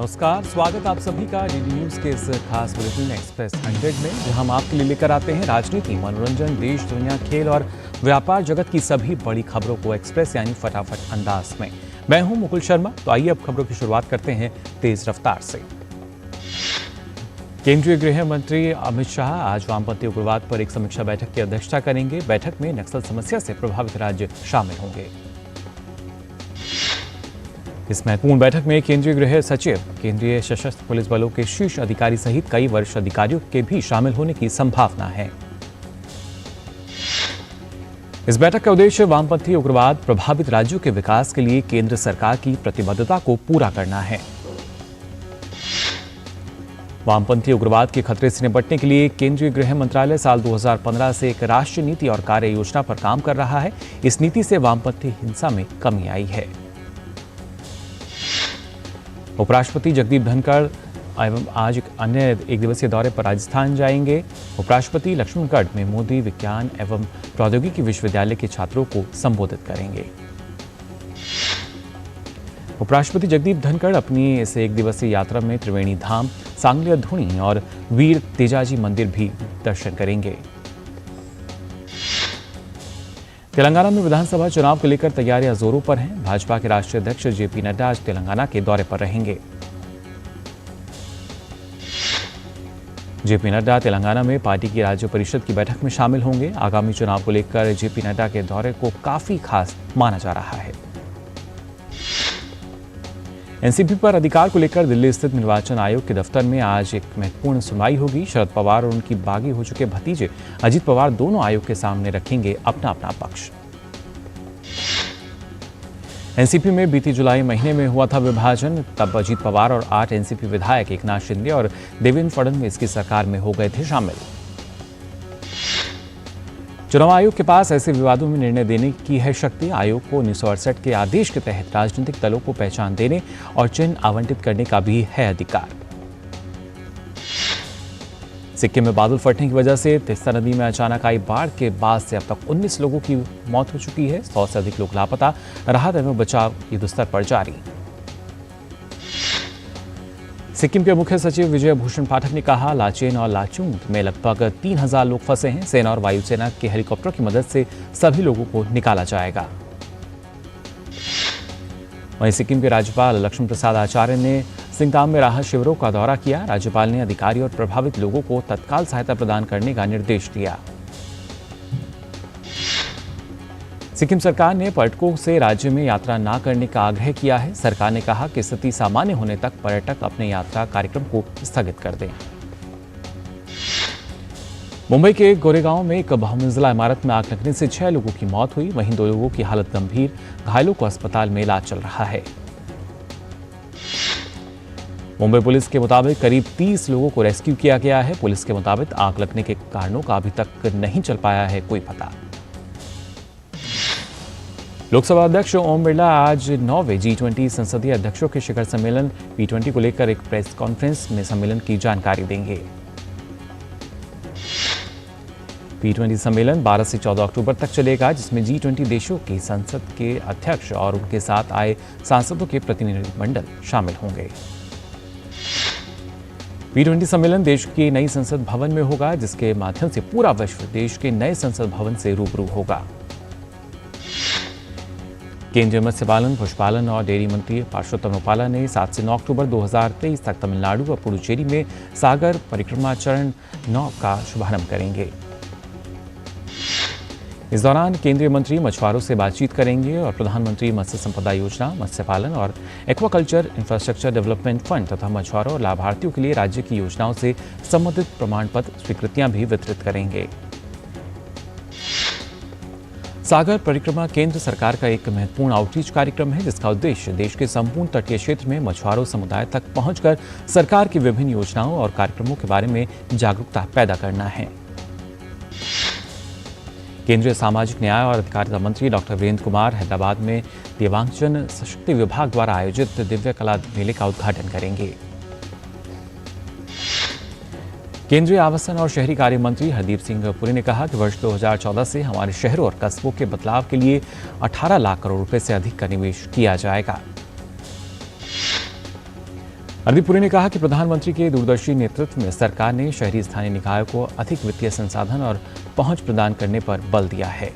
नमस्कार, स्वागत आप सभी का डीडी न्यूज के इस खास बुलेटिन एक्सप्रेस 100 में, जहां हम आपके लिए लेकर आते हैं राजनीति, मनोरंजन, देश दुनिया, खेल और व्यापार जगत की सभी बड़ी खबरों को एक्सप्रेस यानी फटाफट अंदाज में। मैं हूं मुकुल शर्मा। तो आइए अब खबरों की शुरुआत करते हैं तेज रफ्तार से। केंद्रीय गृह मंत्री अमित शाह आज वामपंथी उग्रवाद पर एक समीक्षा बैठक की अध्यक्षता करेंगे। बैठक में नक्सल समस्या से प्रभावित राज्य शामिल होंगे। इस महत्वपूर्ण बैठक में केंद्रीय गृह सचिव, केंद्रीय सशस्त्र पुलिस बलों के शीर्ष अधिकारी सहित कई वरिष्ठ अधिकारियों के भी शामिल होने की संभावना है। इस बैठक का उद्देश्य वामपंथी उग्रवाद प्रभावित राज्यों के विकास के लिए केंद्र सरकार की प्रतिबद्धता को पूरा करना है। वामपंथी उग्रवाद के खतरे से निपटने के लिए केंद्रीय गृह मंत्रालय साल 2015 से एक राष्ट्रीय नीति और कार्य योजना पर काम कर रहा है। इस नीति से वामपंथी हिंसा में कमी आई है। उपराष्ट्रपति जगदीप धनखड़ आज एक दिवसीय दौरे पर राजस्थान जाएंगे। उपराष्ट्रपति लक्ष्मणगढ़ में मोदी विज्ञान एवं प्रौद्योगिकी विश्वविद्यालय के छात्रों को संबोधित करेंगे। उपराष्ट्रपति जगदीप धनखड़ अपनी इस एक दिवसीय यात्रा में त्रिवेणी धाम, सांगली धुनी और वीर तेजाजी मंदिर भी दर्शन करेंगे। तेलंगाना में विधानसभा चुनाव को लेकर तैयारियां जोरों पर हैं। भाजपा के राष्ट्रीय अध्यक्ष जेपी नड्डा आज तेलंगाना के दौरे पर रहेंगे। जेपी नड्डा तेलंगाना में पार्टी की राज्य परिषद की बैठक में शामिल होंगे। आगामी चुनाव को लेकर जेपी नड्डा के दौरे को काफी खास माना जा रहा है। एनसीपी पर अधिकार को लेकर दिल्ली स्थित निर्वाचन आयोग के दफ्तर में आज एक महत्वपूर्ण सुनवाई होगी। शरद पवार और उनकी बागी हो चुके भतीजे अजीत पवार दोनों आयोग के सामने रखेंगे अपना अपना पक्ष। एनसीपी में बीती जुलाई महीने में हुआ था विभाजन। तब अजीत पवार और 8 एनसीपी विधायक एकनाथ शिंदे और देवेंद्र फडणवीस की सरकार में हो गए थे शामिल। चुनाव आयोग के पास ऐसे विवादों में निर्णय देने की है शक्ति। आयोग को 1968 के आदेश के तहत राजनीतिक दलों को पहचान देने और चिन्ह आवंटित करने का भी है अधिकार। सिक्किम में बादल फटने की वजह से तीस्ता नदी में अचानक आई बाढ़ के बाद से अब तक 19 लोगों की मौत हो चुकी है। 100 से अधिक लोग लापता। राहत एवं बचाव युद्धस्तर पर जारी। सिक्किम के मुख्य सचिव विजय भूषण पाठक ने कहा, लाचेन और लाचुंग में लगभग 3000 लोग फंसे हैं। सेना और वायुसेना के हेलीकॉप्टर की मदद से सभी लोगों को निकाला जाएगा। वहीं सिक्किम के राज्यपाल लक्ष्मण प्रसाद आचार्य ने सिंगताम में राहत शिविरों का दौरा किया। राज्यपाल ने अधिकारी और प्रभावित लोगों को तत्काल सहायता प्रदान करने का निर्देश दिया। सिक्किम सरकार ने पर्यटकों से राज्य में यात्रा न करने का आग्रह किया है। सरकार ने कहा कि स्थिति सामान्य होने तक पर्यटक अपने यात्रा कार्यक्रम को स्थगित कर दें। मुंबई के गोरेगांव में एक बहुमंजिला इमारत में आग लगने से 6 लोगों की मौत हुई। वहीं 2 लोगों की हालत गंभीर, घायलों को अस्पताल में इलाज चल रहा है। मुंबई पुलिस के मुताबिक करीब 30 लोगों को रेस्क्यू किया गया है। पुलिस के मुताबिक आग लगने के कारणों का अभी तक नहीं चल पाया है कोई पता। लोकसभा अध्यक्ष ओम बिरला आज 9वें G20 संसदीय अध्यक्षों के शिखर सम्मेलन P20 को लेकर एक प्रेस कॉन्फ्रेंस में सम्मेलन की जानकारी देंगे। P20 सम्मेलन 12 से 14 अक्टूबर तक चलेगा, जिसमें G20 देशों की संसद के अध्यक्ष और उनके साथ आए सांसदों के प्रतिनिधिमंडल शामिल होंगे। P20 सम्मेलन देश के नई संसद भवन में होगा, जिसके माध्यम से पूरा विश्व देश के नए संसद भवन से रूबरू होगा। केंद्रीय मत्स्य पालन, पशुपालन और डेयरी मंत्री परषोत्तम रुपाला ने 7 से 9 अक्टूबर 2023 तक तमिलनाडु और पुडुचेरी में सागर परिक्रमा चरण 9 का शुभारंभ करेंगे। इस दौरान केंद्रीय मंत्री मछुआरों से बातचीत करेंगे और प्रधानमंत्री मत्स्य संपदा योजना, मत्स्य पालन और एक्वाकल्चर इंफ्रास्ट्रक्चर डेवलपमेंट फंड तथा मछुआरों और लाभार्थियों के लिए राज्य की योजनाओं से संबंधित प्रमाण पत्र स्वीकृतियां भी वितरित करेंगे। सागर परिक्रमा केंद्र सरकार का एक महत्वपूर्ण आउटरीच कार्यक्रम है, जिसका उद्देश्य देश के संपूर्ण तटीय क्षेत्र में मछुआरों समुदाय तक पहुंचकर सरकार की विभिन्न योजनाओं और कार्यक्रमों के बारे में जागरूकता पैदा करना है। केंद्रीय सामाजिक न्याय और अधिकारिता मंत्री डॉक्टर वीरेंद्र कुमार हैदराबाद में दिव्यांगजन सशक्ति विभाग द्वारा आयोजित दिव्य कला मेले का उद्घाटन करेंगे। केंद्रीय आवासन और शहरी कार्य मंत्री हरदीप सिंह पुरी ने कहा कि वर्ष 2014 से हमारे शहरों और कस्बों के बदलाव के लिए 18 लाख करोड़ रुपए से अधिक का निवेश किया जाएगा। हरदीप पुरी ने कहा कि प्रधानमंत्री के दूरदर्शी नेतृत्व में सरकार ने शहरी स्थानीय निकायों को अधिक वित्तीय संसाधन और पहुंच प्रदान करने पर बल दिया है।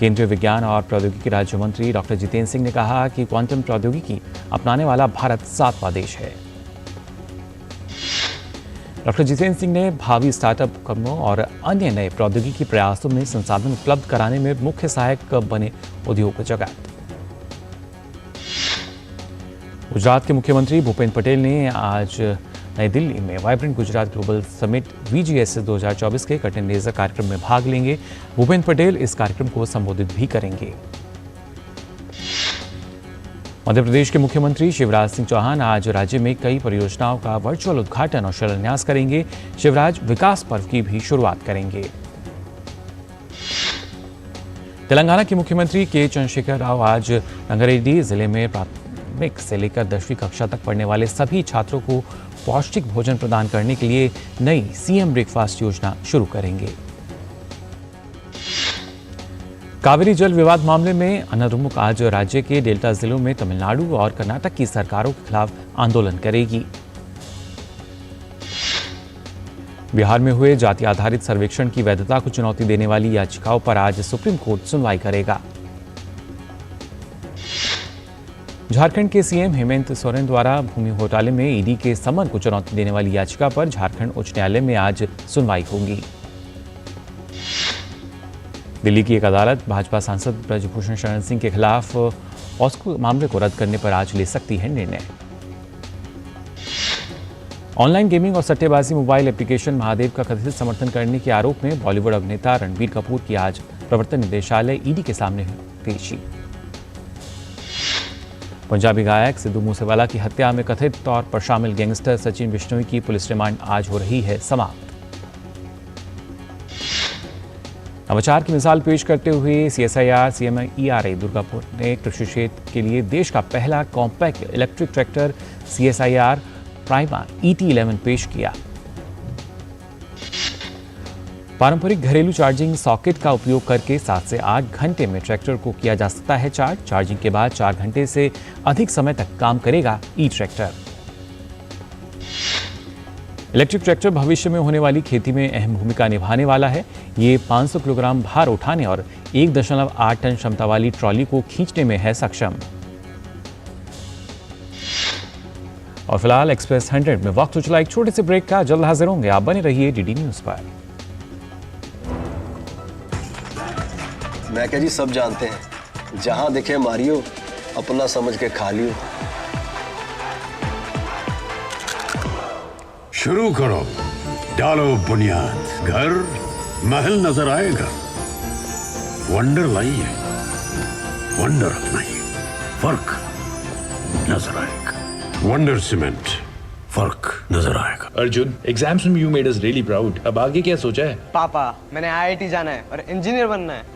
केंद्रीय विज्ञान और प्रौद्योगिकी राज्य मंत्री डॉक्टर जितेंद्र सिंह ने कहा कि क्वांटम प्रौद्योगिकी अपनाने वाला भारत 7वां देश है। डॉक्टर जितेंद्र सिंह ने भावी स्टार्टअप उपक्रमों और अन्य नए प्रौद्योगिकी प्रयासों में संसाधन उपलब्ध कराने में मुख्य सहायक बने उद्योग जगत। गुजरात के मुख्यमंत्री भूपेन्द्र पटेल ने आज नई दिल्ली में vibrant Gujarat global summit VGSS 2024 के कर्टन रेजर कार्यक्रम में भाग लेंगे। भूपेन्द्र पटेल इस कार्यक्रम को संबोधित भी करेंगे। मध्य प्रदेश के मुख्यमंत्री शिवराज सिंह चौहान आज राज्य में कई परियोजनाओं का वर्चुअल उद्घाटन और शिलान्यास करेंगे। शिवराज विकास पर्व की भी शुरुआत करेंगे। तेलंगाना के मुख्यमंत्री के चंद्रशेखर राव आज रंगारेड्डी जिले में प्राथमिक से लेकर 10वीं कक्षा तक पढ़ने वाले सभी छात्रों को पौष्टिक भोजन प्रदान करने के लिए नई CM ब्रेकफास्ट योजना शुरू करेंगे। कावेरी जल विवाद मामले में अनाद्रुमुक आज राज्य के डेल्टा जिलों में तमिलनाडु और कर्नाटक की सरकारों के खिलाफ आंदोलन करेगी। बिहार में हुए जाति आधारित सर्वेक्षण की वैधता को चुनौती देने वाली याचिकाओं पर आज सुप्रीम कोर्ट सुनवाई करेगा। झारखंड के CM हेमंत सोरेन द्वारा भूमि घोटाले में ED के समन को चुनौती देने वाली याचिका पर झारखंड उच्च न्यायालय में आज सुनवाई होगी। दिल्ली की एक अदालत भाजपा सांसद ब्रजभूषण शरण सिंह के खिलाफ पॉस्को मामले को रद्द करने पर आज ले सकती है निर्णय। ऑनलाइन गेमिंग और सट्टेबाजी मोबाइल एप्लीकेशन महादेव का कथित समर्थन करने के आरोप में बॉलीवुड अभिनेता रणबीर कपूर की आज प्रवर्तन निदेशालय ED के सामने पेशी। पंजाबी गायक सिद्धू मूसेवाला की हत्या में कथित तौर पर शामिल गैंगस्टर सचिन बिश्नोई की पुलिस रिमांड आज हो रही है समाप्त। नवाचार की मिसाल पेश करते हुए CSIR CMERA दुर्गापुर ने कृषि क्षेत्र के लिए देश का पहला compact electric tractor CSIR prima ET11 पेश किया। पारंपरिक घरेलू चार्जिंग सॉकेट का उपयोग करके 7 से 8 घंटे में ट्रैक्टर को किया जा सकता है चार्ज। चार्जिंग के बाद 4 घंटे से अधिक समय तक काम करेगा ट्रैक्टर। इलेक्ट्रिक ट्रैक्टर भविष्य में होने वाली खेती में अहम भूमिका निभाने वाला है। ये 500 किलोग्राम भार उठाने और 1.8 टन क्षमता वाली ट्रॉली को खींचने में है सक्षम। और फिलहाल एक्सप्रेस 100 में वक्त हो चला एक छोटे से ब्रेक का। जल्द हाजिर होंगे, आप बने रहिए DD न्यूज पर। मैं क्या जी, सब जानते हैं, जहां दिखे मारियो, अपना समझ के खा लियो। शुरू करो, डालो बुनियाद, घर महल नजर आएगा। वंडर लाइए, वंडर अपनाइए, फर्क नजर आएगा। वंडर सीमेंट, फर्क नजर आएगा। अर्जुन, एग्जाम्स में you made us really proud. अब आगे क्या सोचा है? पापा, मैंने IIT जाना है और इंजीनियर बनना है।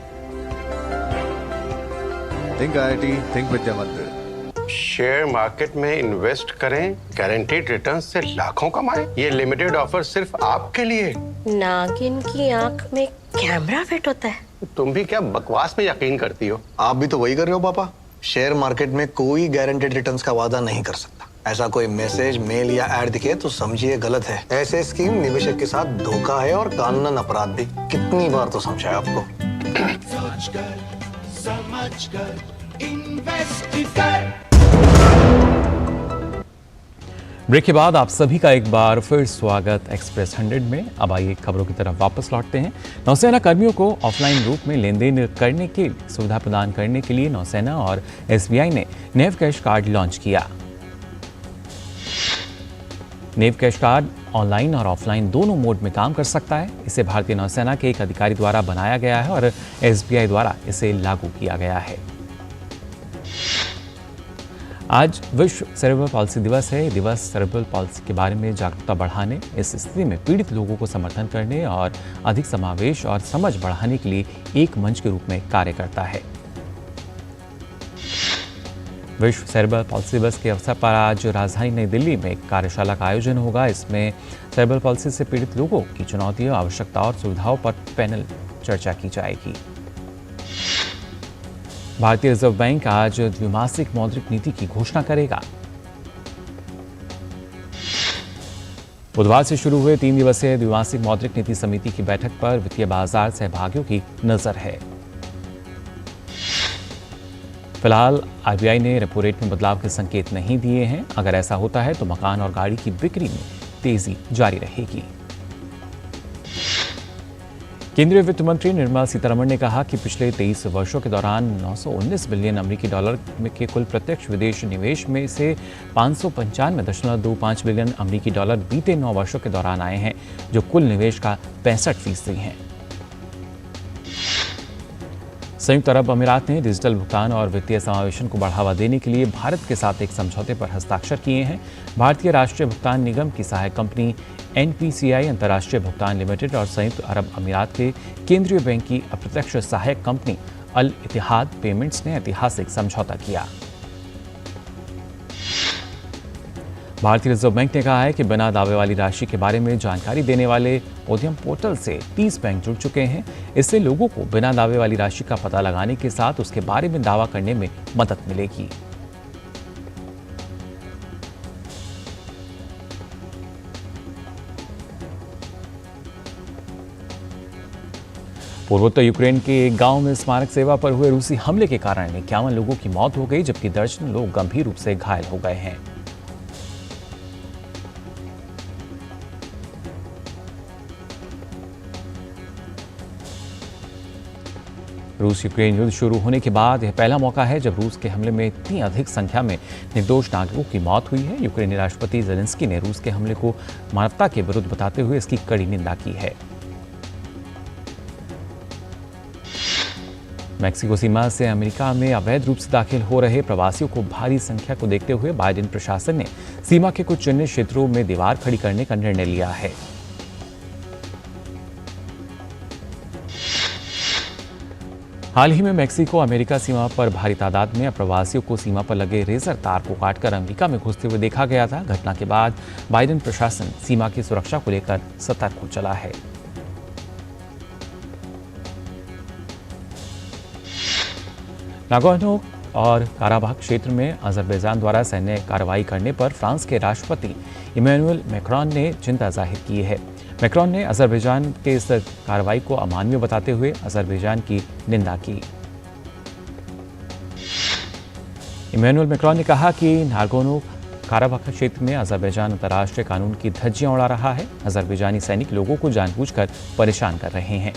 थिंक IIT, थिंक विद्या मंदिर। शेयर मार्केट में इन्वेस्ट करें, गारंटीड रिटर्न से लाखों कमाएं। ये लिमिटेड ऑफर सिर्फ आपके लिए। नागिन की आंख में कैमरा फिट होता है। तुम भी क्या बकवास में यकीन करती हो? आप भी तो वही कर रहे हो पापा। शेयर मार्केट में कोई गारंटीड रिटर्न्स का वादा नहीं कर सकता। ऐसा कोई मैसेज, मेल या एड दिखे तो समझिए गलत है। ऐसे स्कीम निवेशक के साथ धोखा है और कानूनन अपराध भी। कितनी बार तो समझाया आपको। ब्रेक के बाद आप सभी का एक बार फिर स्वागत एक्सप्रेस 100 में। अब आइए खबरों की तरफ वापस लौटते हैं। नौसेना कर्मियों को ऑफलाइन रूप में लेन देन करने की सुविधा प्रदान करने के लिए नौसेना और SBI ने नेव कैश कार्ड लॉन्च किया। नेव कैश कार्ड ऑनलाइन और ऑफलाइन दोनों मोड में काम कर सकता है। इसे भारतीय नौसेना के एक अधिकारी द्वारा बनाया गया है और SBI द्वारा इसे लागू किया गया है। आज विश्व सेरेब्रल पॉल्सी दिवस है। दिवस सेरेब्रल पॉल्सी के बारे में जागरूकता बढ़ाने, इस स्थिति में पीड़ित लोगों को समर्थन करने और अधिक समावेश और समझ बढ़ाने के लिए एक मंच के रूप में कार्य करता है। विश्व सेरेब्रल पॉल्सी दिवस के अवसर पर आज राजधानी नई दिल्ली में एक कार्यशाला का आयोजन होगा। इसमें सेरेब्रल पॉल्सी से पीड़ित लोगों की चुनौतियों, आवश्यकताओं और सुविधाओं पर पैनल चर्चा की जाएगी। भारतीय रिजर्व बैंक आज द्विमासिक मौद्रिक नीति की घोषणा करेगा। बुधवार से शुरू हुए 3 दिवसीय द्विमासिक मौद्रिक नीति समिति की बैठक पर वित्तीय बाजार सहभागियों की नजर है। फिलहाल आरबीआई ने रेपो रेट में बदलाव के संकेत नहीं दिए हैं। अगर ऐसा होता है तो मकान और गाड़ी की बिक्री में तेजी जारी रहेगी। केंद्रीय वित्त मंत्री निर्मला सीतारमण ने कहा कि पिछले 23 वर्षों के दौरान 919 बिलियन अमेरिकी डॉलर के कुल प्रत्यक्ष विदेश निवेश में से 595.25 बिलियन अमेरिकी डॉलर बीते 9 वर्षों के दौरान आए हैं, जो कुल निवेश का 65% हैं। संयुक्त अरब अमीरात ने डिजिटल भुगतान और वित्तीय समावेशन को बढ़ावा देने के लिए भारत के साथ एक समझौते पर हस्ताक्षर किए हैं। भारतीय राष्ट्रीय भुगतान निगम की सहायक कंपनी NPCI अंतर्राष्ट्रीय भुगतान लिमिटेड और संयुक्त अरब अमीरात के केंद्रीय बैंक की अप्रत्यक्ष सहायक कंपनी अल इतिहाद पेमेंट्स ने ऐतिहासिक समझौता किया। भारतीय रिजर्व बैंक ने कहा है कि बिना दावे वाली राशि के बारे में जानकारी देने वाले उद्यम पोर्टल से 30 बैंक जुड़ चुके हैं। इससे लोगों को बिना दावे वाली राशि का पता लगाने के साथ उसके बारे में दावा करने में मदद मिलेगी। पूर्वोत्तर यूक्रेन के एक गांव में स्मारक सेवा पर हुए रूसी हमले के कारण 51 लोगों की मौत हो गई, जबकि दर्जनों लोग गंभीर रूप से घायल हो गए हैं। रूस यूक्रेन युद्ध शुरू होने के बाद यह पहला मौका है जब रूस के हमले में इतनी अधिक संख्या में निर्दोष नागरिकों की मौत हुई है। यूक्रेनी राष्ट्रपति जेलेंस्की ने रूस के हमले को मानवता के विरुद्ध बताते हुए इसकी कड़ी निंदा की है। मैक्सिको सीमा से अमेरिका में अवैध रूप से दाखिल हो रहे प्रवासियों को भारी संख्या को देखते हुए बाइडेन प्रशासन ने सीमा के कुछ चिन्हित क्षेत्रों में दीवार खड़ी करने का निर्णय लिया है। हाल ही में मैक्सिको अमेरिका सीमा पर भारी तादाद में प्रवासियों को सीमा पर लगे रेजर तार को काटकर अमेरिका में घुसते हुए देखा गया था। घटना के बाद बाइडेन प्रशासन सीमा की सुरक्षा को लेकर सतर्क हो चला है। नागोर्नो और काराबाख क्षेत्र में अजरबैजान द्वारा सैन्य कार्रवाई करने पर फ्रांस के राष्ट्रपति इमैनुअल मैक्रोन ने चिंता जाहिर की है। मैक्रोन ने अजरबैजान के इस कार्रवाई को अमानवीय बताते हुए अजरबैजान की निंदा की। इमैनुअल मैक्रोन ने कहा कि नागोर्नो काराबाख क्षेत्र में अजरबैजान अंतर्राष्ट्रीय कानून की धज्जियां उड़ा रहा है। अजरबैजानी सैनिक लोगों को जानबूझकर परेशान कर रहे हैं।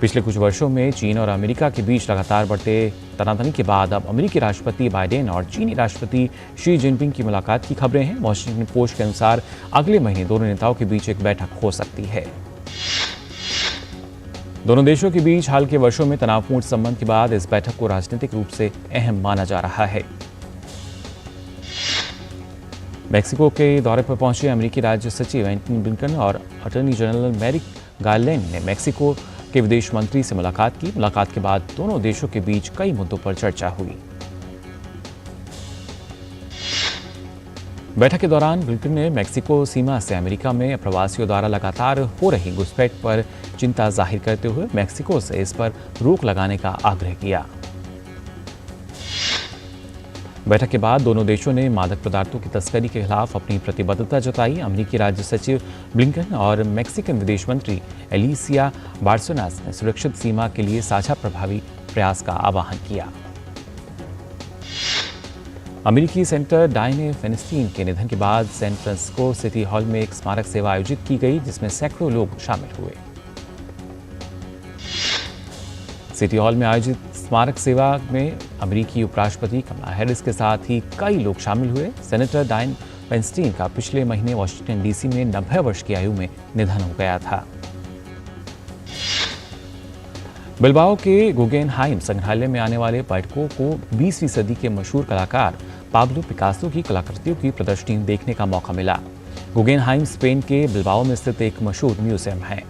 पिछले कुछ वर्षों में चीन और अमेरिका के बीच लगातार बढ़ते तनातनी के बाद अब अमेरिकी राष्ट्रपति बाइडेन और चीनी राष्ट्रपति शी जिनपिंग की मुलाकात की खबरें हैं। वॉशिंगटन पोस्ट के अनुसार अगले महीने दोनों नेताओं के बीच एक बैठक हो सकती है। दोनों देशों के बीच हाल के वर्षों में तनावपूर्ण संबंध के बाद इस बैठक को राजनीतिक रूप से अहम माना जा रहा है। मैक्सिको के दौरे पर पहुंचे अमेरिकी राज्य सचिव एंटनी ब्लिंकन और अटॉर्नी जनरल मैरिक गारलैंड ने मैक्सिको के विदेश मंत्री से मुलाकात की। मुलाकात के बाद दोनों देशों के बीच कई मुद्दों पर चर्चा हुई। बैठक के दौरान ब्लिंकन ने मैक्सिको सीमा से अमेरिका में प्रवासियों द्वारा लगातार हो रही घुसपैठ पर चिंता जाहिर करते हुए मैक्सिको से इस पर रोक लगाने का आग्रह किया। बैठक के बाद दोनों देशों ने मादक पदार्थों की तस्करी के खिलाफ अपनी प्रतिबद्धता जताई। अमेरिकी राज्य सचिव ब्लिंकन और मैक्सिकन विदेश मंत्री एलिसिया बार्सोनास ने सुरक्षित सीमा के लिए साझा प्रभावी प्रयास का आह्वान किया। अमेरिकी सेनेटर डायने फेनिस्टीन के निधन के बाद सैन फ्रांसिस्को सिटी हॉल में एक स्मारक सेवा आयोजित की गई, जिसमें सैकड़ों लोग शामिल हुए। सिटी हॉल में आयोजित स्मारक सेवा में अमेरिकी उपराष्ट्रपति कमला हैरिस के साथ ही कई लोग शामिल हुए। सेनेटर डायन फेनिस्टीन का पिछले महीने वाशिंगटन डीसी में 90 वर्ष की आयु में निधन हो गया था। बिलबाओ के गुगेनहाइम संग्रहालय में आने वाले पर्यटकों को 20वीं सदी के मशहूर कलाकार पाब्लो पिकासो की कलाकृतियों की प्रदर्शनी देखने का मौका मिला। गुगेनहाइम स्पेन के बिलबाओ में स्थित एक मशहूर म्यूजियम है।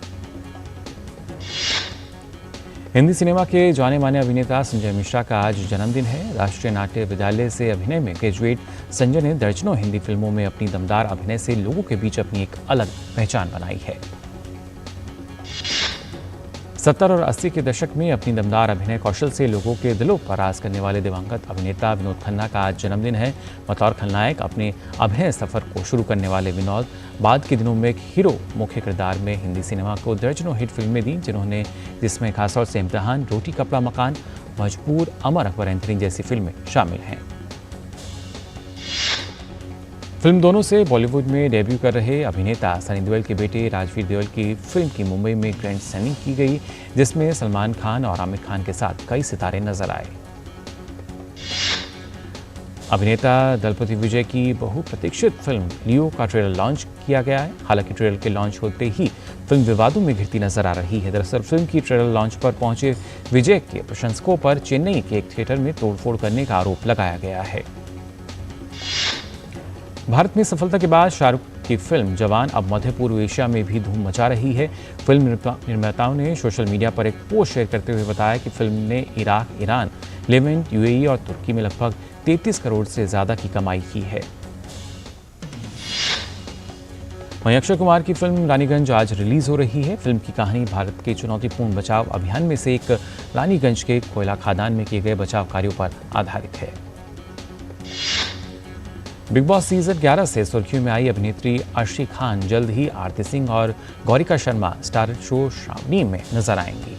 हिंदी सिनेमा के जाने माने अभिनेता संजय मिश्रा का आज जन्मदिन है। राष्ट्रीय नाट्य विद्यालय से अभिनय में ग्रेजुएट संजय ने दर्जनों हिंदी फिल्मों में अपनी दमदार अभिनय से लोगों के बीच अपनी एक अलग पहचान बनाई है। 70 और 80 के दशक में अपनी दमदार अभिनय कौशल से लोगों के दिलों पर राज करने वाले दिवंगत अभिनेता विनोद खन्ना का आज जन्मदिन है। बतौर खलनायक अपने अभिनय सफर को शुरू करने वाले विनोद बाद के दिनों में एक हीरो मुख्य किरदार में हिंदी सिनेमा को दर्जनों हिट फिल्में दी, जिसमें खासतौर से इम्तिहान, रोटी कपड़ा मकान, मजबूर, अमर अकबर एंथनी जैसी फिल्में शामिल हैं। फिल्म दोनों से बॉलीवुड में डेब्यू कर रहे अभिनेता सनी देओल के बेटे राजवीर देओल की फिल्म की मुंबई में ग्रैंड सेनिंग की गई, जिसमें सलमान खान और आमिर खान के साथ कई सितारे नजर आए। अभिनेता दलपति विजय की बहुप्रतीक्षित फिल्म लियो का ट्रेलर लॉन्च किया गया है। हालांकि ट्रेलर के लॉन्च होते ही फिल्म विवादों में घिरती नजर आ रही है। दरअसल फिल्म की ट्रेलर लॉन्च पर पहुंचे विजय के प्रशंसकों पर चेन्नई के एक थिएटर में तोड़फोड़ करने का आरोप लगाया गया है। भारत में सफलता के बाद शाहरुख की फिल्म जवान अब मध्य पूर्व एशिया में भी धूम मचा रही है। फिल्म निर्माताओं ने सोशल मीडिया पर एक पोस्ट शेयर करते हुए बताया कि फिल्म ने इराक, ईरान, लेवेंट, यूएई और तुर्की में लगभग 33 करोड़ से ज्यादा की कमाई की है। वहीं अक्षय कुमार की फिल्म रानीगंज आज रिलीज हो रही है। फिल्म की कहानी भारत के चुनौतीपूर्ण बचाव अभियान में से एक रानीगंज के कोयला खदान में किए गए बचाव कार्यों पर आधारित है। बिग बॉस सीजन 11 से सुर्खियों में आई अभिनेत्री अर्शी खान जल्द ही आरती सिंह और गौरिका शर्मा स्टार शो श्रावणी में नजर आएंगी।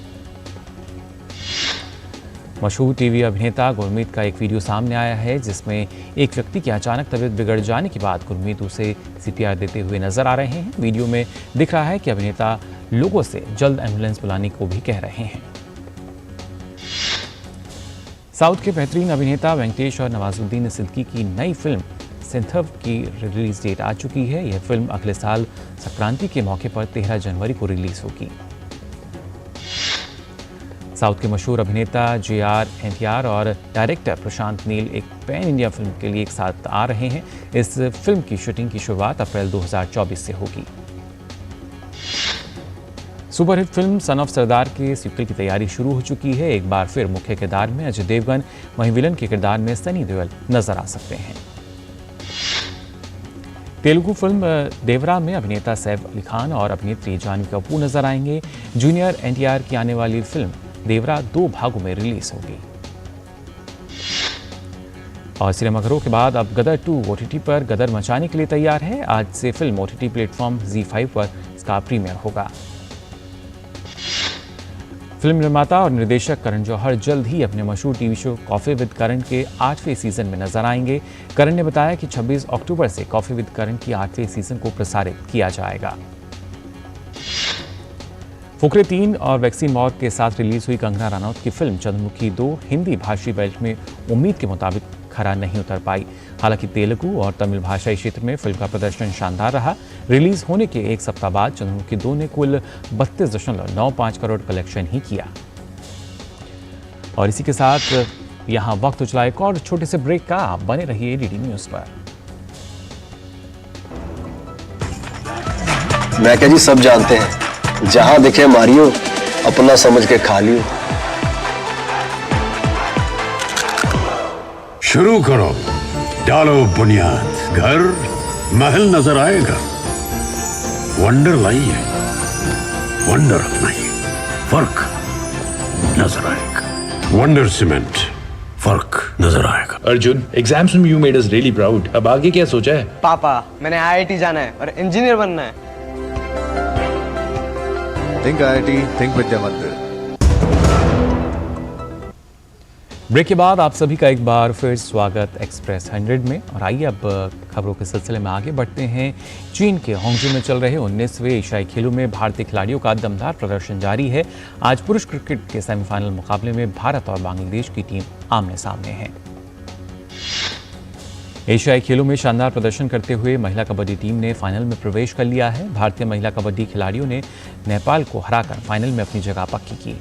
मशहूर टीवी अभिनेता गुरमीत का एक वीडियो सामने आया है, जिसमें एक व्यक्ति की अचानक तबीयत बिगड़ जाने के बाद गुरमीत उसे सीपीआर देते हुए नजर आ रहे हैं। वीडियो में दिख रहा है कि अभिनेता लोगों से जल्द एम्बुलेंस बुलाने को भी कह रहे हैं। साउथ के बेहतरीन अभिनेता वेंकटेश और नवाजुद्दीन सिद्दीकी की नई फिल्म सिंथव की रिलीज डेट आ चुकी है। यह फिल्म अगले साल संक्रांति के मौके पर 13 जनवरी को रिलीज होगी। साउथ के मशहूर अभिनेता JR और डायरेक्टर प्रशांत नील एक पैन इंडिया फिल्म के लिए एक साथ आ रहे हैं। इस फिल्म की शूटिंग की शुरुआत अप्रैल 2024 से होगी। सुपरहिट फिल्म सन ऑफ सरदार के सीक्वल की तैयारी शुरू हो चुकी है। एक बार फिर मुख्य किरदार में अजय देवगन, वहीं विलन के किरदार में सनी देओल नजर आ सकते हैं। तेलुगु फिल्म देवरा में अभिनेता सैफ अली खान और अभिनेत्री जानवी कपूर नजर आएंगे। जूनियर NTR की आने वाली फिल्म देवरा 2 भागों में रिलीज होगी। और सिनेमाघरों के बाद अब गदर 2 OTT पर गदर मचाने के लिए तैयार है। आज से फिल्म OTT प्लेटफॉर्म ZEE5 पर इसका प्रीमियर होगा। फिल्म निर्माता और निर्देशक करण जौहर जल्द ही अपने मशहूर टीवी शो कॉफी विद करण के 8वें सीजन में नजर आएंगे। करण ने बताया कि 26 अक्टूबर से कॉफी विद करण की 8वें सीजन को प्रसारित किया जाएगा। फुकरे 3 और वैक्सीन मौत के साथ रिलीज हुई कंगना रनौत की फिल्म चंद्रमुखी 2 हिंदी भाषी बेल्ट में उम्मीद के मुताबिक खरा नहीं उतर पाई। हालांकि तेलुगु और तमिल भाषाई क्षेत्र में फिल्म का प्रदर्शन शानदार रहा। रिलीज होने के एक सप्ताह बाद चंद्रमुखी 2 ने कुल 32.95 करोड़ कलेक्शन ही किया। और इसी के साथ यहाँ वक्त चला एक और छोटे से ब्रेक का। आप बने रहिए DD न्यूज पर। मैं क्या जी सब जानते हैं, जहां दिखे मारियो, अपना समझ के खा लियो। शुरू करो, डालो बुनियाद, घर महल नजर आएगा। वंडर लाइए, वंडर नहीं, फर्क नजर आएगा। वंडर सीमेंट, फर्क नजर आएगा। अर्जुन, एग्जाम्स में you made us really proud. अब आगे क्या सोचा है? पापा, मैंने IIT जाना है और इंजीनियर बनना है। थिंक IIT, थिंक विद्या मंदिर। ब्रेक के बाद आप सभी का एक बार फिर स्वागत एक्सप्रेस 100 में। और आइए अब खबरों के सिलसिले में आगे बढ़ते हैं। चीन के हांगझू में चल रहे 19वें एशियाई खेलों में भारतीय खिलाड़ियों का दमदार प्रदर्शन जारी है। आज पुरुष क्रिकेट के सेमीफाइनल मुकाबले में भारत और बांग्लादेश की टीम आमने सामने है। एशियाई खेलों में शानदार प्रदर्शन करते हुए महिला कबड्डी टीम ने फाइनल में प्रवेश कर लिया है। भारतीय महिला कबड्डी खिलाड़ियों ने नेपाल को हराकर फाइनल में अपनी जगह पक्की की।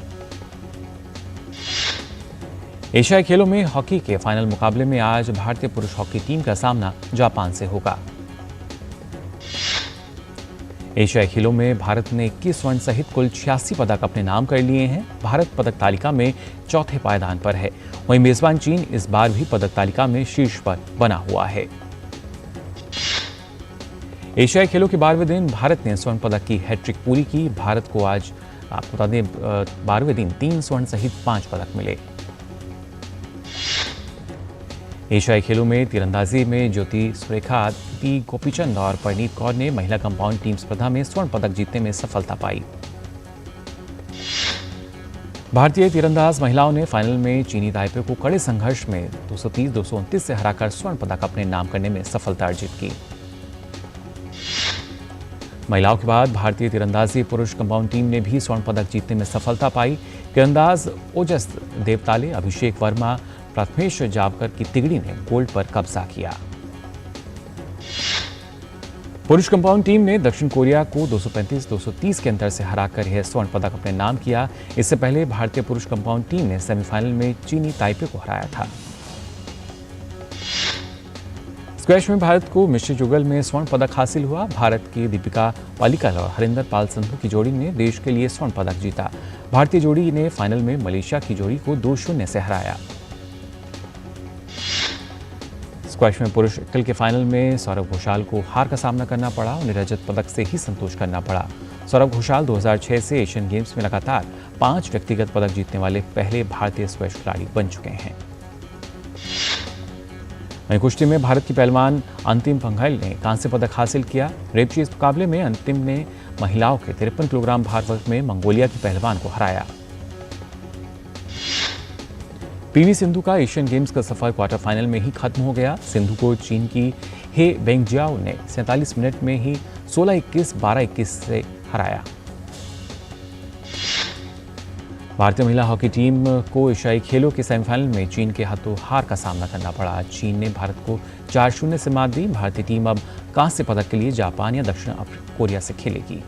एशियाई खेलों में हॉकी के फाइनल मुकाबले में आज भारतीय पुरुष हॉकी टीम का सामना जापान से होगा। एशियाई खेलों में भारत ने 21 स्वर्ण सहित कुल 86 पदक अपने नाम कर लिए हैं। भारत पदक तालिका में चौथे पायदान पर है। वहीं मेजबान चीन इस बार भी पदक तालिका में शीर्ष पर बना हुआ है। एशियाई खेलों के 12वें दिन भारत ने स्वर्ण पदक की हैट्रिक पूरी की। भारत को आज आपको बता दें 12वें दिन 3 स्वर्ण सहित 5 पदक मिले। एशियाई खेलों में तीरंदाजी में ज्योति सुरेखा, पी गोपीचंद और परनीत कौर ने महिला कंपाउंड टीम स्पर्धा में स्वर्ण पदक जीतने में सफलता पाई। भारतीय तीरंदाज महिलाओं ने फाइनल में चीनी ताइपे को कड़े संघर्ष में 230-229 से हराकर स्वर्ण पदक अपने नाम करने में सफलता अर्जित की। महिलाओं के बाद भारतीय तीरंदाजी पुरुष कंपाउंड टीम ने भी स्वर्ण पदक जीतने में सफलता पाई। तीरंदाज ओजस देवताले, अभिषेक वर्मा, प्रथमेश जावकर की तिगड़ी ने गोल्ड पर कब्जा किया। पुरुष कंपाउंड टीम ने दक्षिण कोरिया को 235-230 के अंतर से हराकर यह स्वर्ण पदक अपने नाम किया। इससे पहले भारतीय पुरुष कंपाउंड टीम ने सेमीफाइनल में चीनी ताइपे को हराया था। स्क्वैश में भारत को मिश्रित युगल में स्वर्ण पदक हासिल हुआ। भारत की दीपिका पालिकल और हरिंदर पाल संधू की जोड़ी ने देश के लिए स्वर्ण पदक जीता। भारतीय जोड़ी ने फाइनल में मलेशिया की जोड़ी को 2-0 से हराया। स्क्वैश में पुरुष एकल के फाइनल में सौरभ घोषाल को हार का सामना करना पड़ा। उन्हें रजत पदक से ही संतोष करना पड़ा। सौरभ घोषाल 2006 से एशियन गेम्स में लगातार 5 व्यक्तिगत पदक जीतने वाले पहले भारतीय स्क्वैश खिलाड़ी बन चुके हैं। वहीं कुश्ती में भारत की पहलवान अंतिम पंघल ने कांस्य पदक हासिल किया। रेपचेज मुकाबले में अंतिम ने महिलाओं के 53 किलोग्राम भार वर्ग में मंगोलिया की पहलवान को हराया। पीवी सिंधु का एशियन गेम्स का सफर क्वार्टर फाइनल में ही खत्म हो गया। सिंधु को चीन की हे बेंगजियाओ ने 47 मिनट में ही 16-21, 12-21 से हराया। भारतीय महिला हॉकी टीम को एशियाई खेलों के सेमीफाइनल में चीन के हाथों हार का सामना करना पड़ा। चीन ने भारत को 4-0 से मात दी। भारतीय टीम अब कांस्य पदक के लिए जापान या दक्षिण कोरिया से खेलेगी।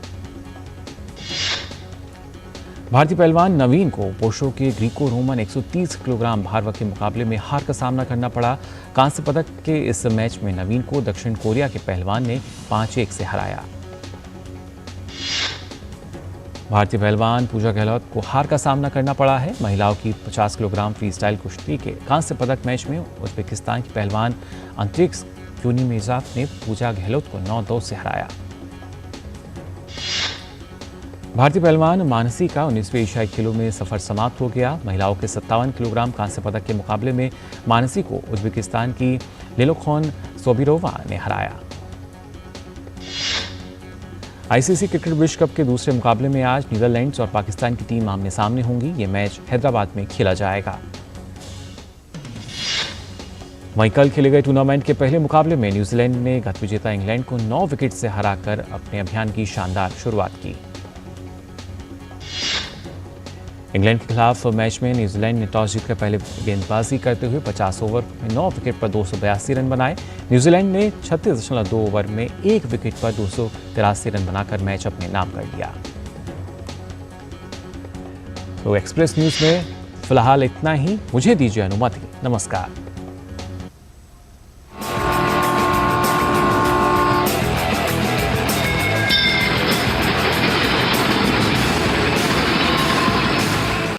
भारतीय पहलवान नवीन को पुरुषों के ग्रीको रोमन 130 किलोग्राम भार वर्ग के मुकाबले में हार का सामना करना पड़ा। कांस्य पदक के इस मैच में नवीन को दक्षिण कोरिया के पहलवान ने 5-1 से हराया। भारतीय पहलवान पूजा गहलोत को हार का सामना करना पड़ा है। महिलाओं की 50 किलोग्राम फ्री स्टाइल कुश्ती के कांस्य पदक मैच में उज्बेकिस्तान की पहलवान अंतरिक्ष क्यूनीमेजाफ ने पूजा गहलोत को 9-2 से हराया। भारतीय पहलवान मानसी का 19वें एशियाई खेलों में सफर समाप्त हो गया। महिलाओं के 57 किलोग्राम कांस्य पदक के मुकाबले में मानसी को उज्बेकिस्तान की लेलोखोन सोबिरोवा ने हराया। आईसीसी क्रिकेट विश्व कप के दूसरे मुकाबले में आज नीदरलैंड्स और पाकिस्तान की टीम आमने सामने होंगी। ये मैच हैदराबाद में खेला जाएगा। वहीं कल खेले गए टूर्नामेंट के पहले मुकाबले में न्यूजीलैंड ने गत विजेता इंग्लैंड को 9 विकेट से हराकर अपने अभियान की शानदार शुरुआत की। इंग्लैंड के खिलाफ मैच में न्यूजीलैंड ने टॉस जीतकर पहले गेंदबाजी करते हुए 50 ओवर में 9 विकेट पर 282 रन बनाए। न्यूजीलैंड ने 36.2 ओवर में 1 विकेट पर 283 रन बनाकर मैच अपने नाम कर लिया। तो एक्सप्रेस न्यूज में फिलहाल इतना ही। मुझे दीजिए अनुमति। नमस्कार।